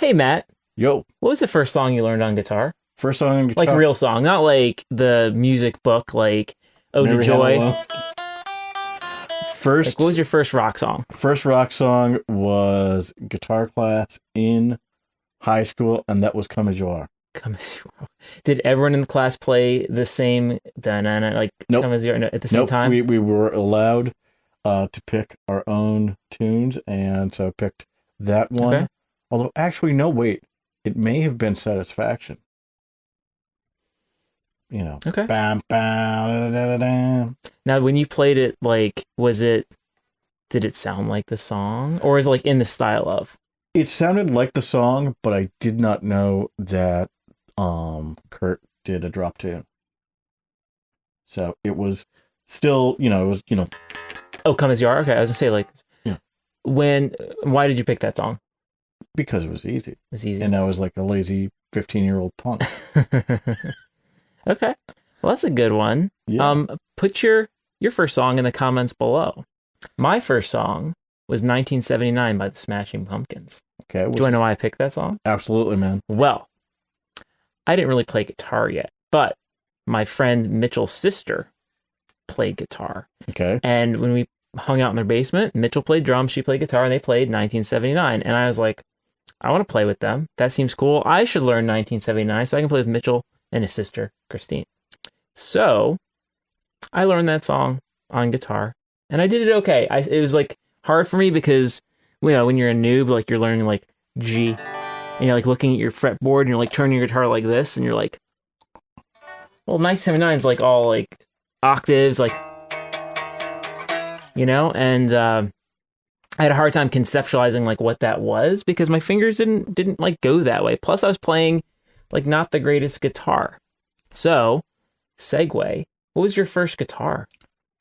Hey, Matt, Yo, what was the first song you learned on guitar? first song on guitar. Like real song, not like the music book, like Ode to Mary Joy. Had a Love. Like, what was your first rock song? First rock song was guitar class in high school, and that was "Come As You Are." Come as you are. Did everyone in the class play the same like Nope. Come as you are at the same time? We were allowed to pick our own tunes, and so I picked that one. Okay. Although, actually, no, wait, it may have been Satisfaction. You know, Okay. bam, bam, da, da, da, da. Now, when you played it, like, did it sound like the song, or is it like in the style of? It sounded like the song, but I did not know that Kurt did a drop tune. So it was still, Oh, Come as you are. Okay, I was gonna say like, Yeah. Why did you pick that song? because it was easy. It was easy. And I was like a lazy 15-year-old punk. Okay, well, that's a good one. Yeah. Put your first song in the comments below. My first song was 1979 by the Smashing Pumpkins. Okay. Do you want to know why I picked that song? Absolutely, man. Well, I didn't really play guitar yet, but my friend Mitchell's sister played guitar. Okay. And when we hung out in their basement, Mitchell played drums, she played guitar, and they played 1979. And I was like, I want to play with them. That seems cool. I should learn 1979 so I can play with Mitchell and his sister, Christine. So I learned that song on guitar, and I did it okay. It was like hard for me because, when you're a noob, like you're learning like G, and you're like looking at your fretboard and you're like turning your guitar like this, and you're like, well, 1979 is like all like octaves, like, and I had a hard time conceptualizing like what that was because my fingers didn't like go that way. Plus I was playing like not the greatest guitar. So, segue, what was your first guitar?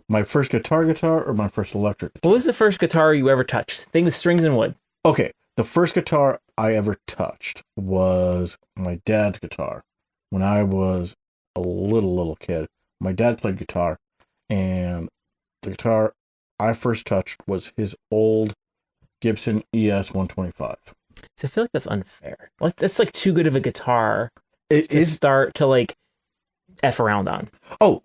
My first guitar or my first electric guitar? What was the first guitar you ever touched? Thing with strings and wood. Okay. The first guitar I ever touched was my dad's guitar. When I was a little kid, my dad played guitar, and the guitar I first touched was his old Gibson ES 125. So I feel like that's unfair. Like that's like too good of a guitar It to is. start to like F around on. Oh,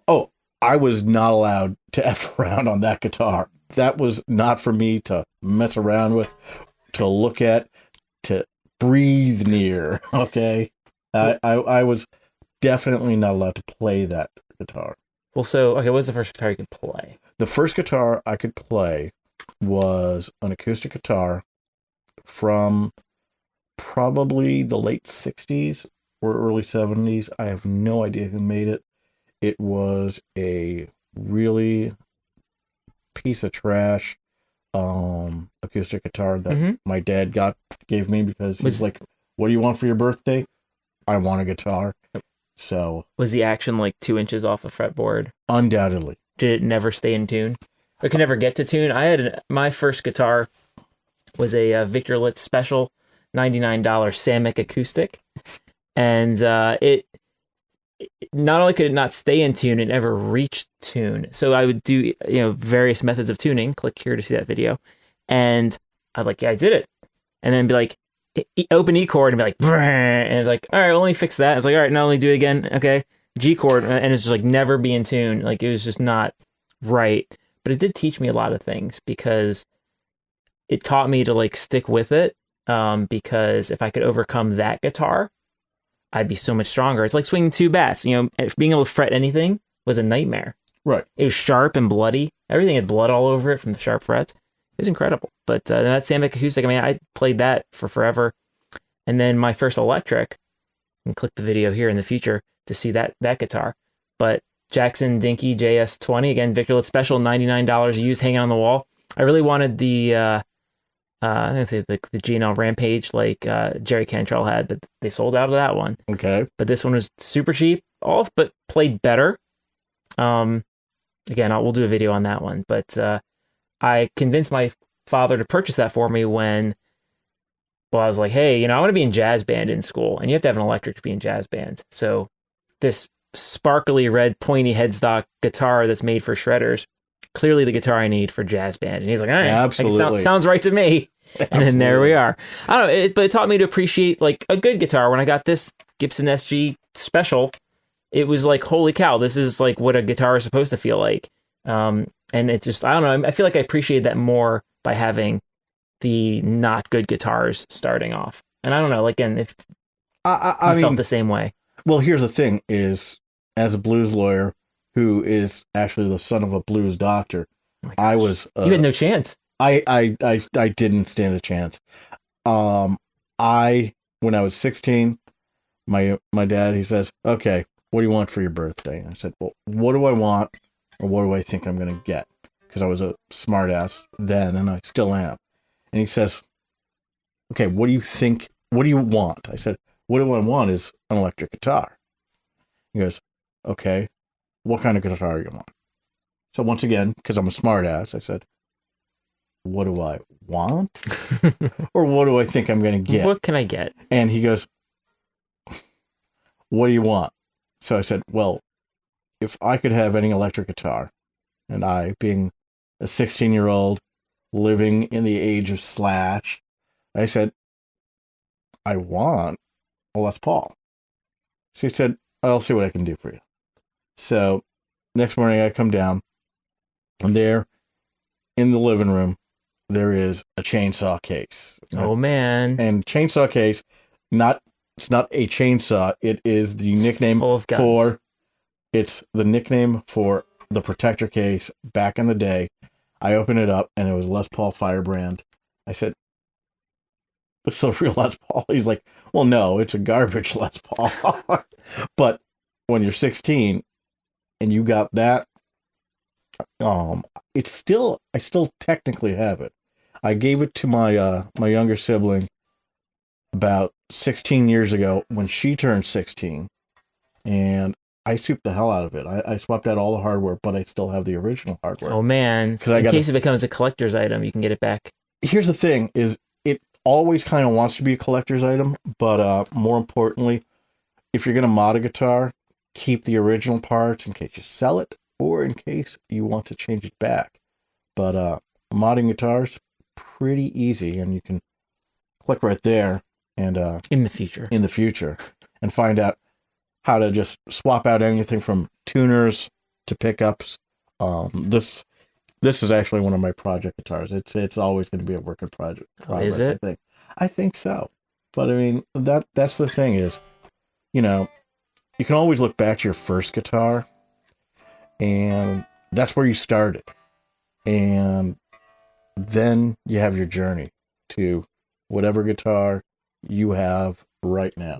I was not allowed to F around on that guitar. That was not for me to mess around with, to look at, to breathe near. Okay. I was definitely not allowed to play that guitar. Well, so, okay, what was the first guitar you could play? The first guitar I could play was an acoustic guitar from probably the late 60s or early 70s. I have no idea who made it. It was a really piece of trash acoustic guitar that my dad gave me because he's like, what do you want for your birthday? I want a guitar. So was the action like 2 inches off a fretboard? Undoubtedly. Did it never stay in tune? Or could never get to tune? My first guitar was a Victor Litz Special $99 Samick acoustic, and it not only could it not stay in tune, it never reached tune. So I would do various methods of tuning. Click here to see that video, and I'd like, yeah, I did it, and then be like, open E chord and be like, and it's like, all right, well, let me fix that. It's like, all right, now let me do it again. Okay, G chord, and it's just like never be in tune. Like it was just not right. But it did teach me a lot of things because it taught me to like stick with it. Because if I could overcome that guitar, I'd be so much stronger. It's like swinging 2 bats. Being able to fret anything was a nightmare. Right. It was sharp and bloody. Everything had blood all over it from the sharp frets. It was incredible. But that Samick acoustic, I played that for forever. And then my first electric, and click the video here in the future to see that guitar. But Jackson Dinky JS20, again, Victor Litz Special, $99 used, hanging on the wall. I really wanted the G&L Rampage like Jerry Cantrell had, but they sold out of that one. Okay. But this one was super cheap, but played better. Again, we'll do a video on that one. But I convinced my father to purchase that for me when I was like, hey, I want to be in jazz band in school, and you have to have an electric to be in jazz band. So this sparkly red pointy headstock guitar that's made for shredders, clearly the guitar I need for jazz band. And he's like, all right, absolutely, sounds right to me. And then there we are. I don't know, but it taught me to appreciate like a good guitar. When I got this Gibson SG Special, it was like, holy cow, this is like what a guitar is supposed to feel like. And it just, I don't know, I feel like I appreciate that more by having the not good guitars starting off. And I don't know, like, again, if I mean, felt the same way. Well, here's the thing is, as a blues lawyer who is actually the son of a blues doctor, I was... you had no chance. I didn't stand a chance. When I was 16, my dad, he says, okay, what do you want for your birthday? And I said, well, what do I want, or what do I think I'm going to get? Because I was a smart ass then, and I still am. And he says, okay, what do you think? What do you want? I said, what do I want is an electric guitar. He goes, okay, what kind of guitar do you want? So once again, because I'm a smart ass, I said, what do I want? Or what do I think I'm going to get? What can I get? And he goes, what do you want? So I said, well, if I could have any electric guitar, and I, being a 16-year-old living in the age of Slash, I said, I want a Les Paul. So he said, I'll see what I can do for you. So next morning I come down, and there in the living room, there is a chainsaw case. Oh, man. And chainsaw case, it's not a chainsaw. It is the nickname for, it's the nickname for the protector case back in the day. I opened it up, and it was Les Paul Firebrand. I said, this is a real Les Paul. He's like, well, no, it's a garbage Les Paul. But when you're 16 and you got that, I still technically have it. I gave it to my younger sibling about 16 years ago when she turned 16, and I souped the hell out of it. I swapped out all the hardware, but I still have the original hardware. Oh, man. In case it becomes a collector's item, you can get it back. Here's the thing, is it always kind of wants to be a collector's item, but more importantly, if you're going to mod a guitar, keep the original parts in case you sell it or in case you want to change it back. But modding guitars, pretty easy, and you can click right there and in the future and find out how to just swap out anything from tuners to pickups. This is actually one of my project guitars. It's always going to be a work in progress. Is it? I think so. But I mean, that's the thing is, you know, you can always look back to your first guitar, and that's where you started. And then you have your journey to whatever guitar you have right now.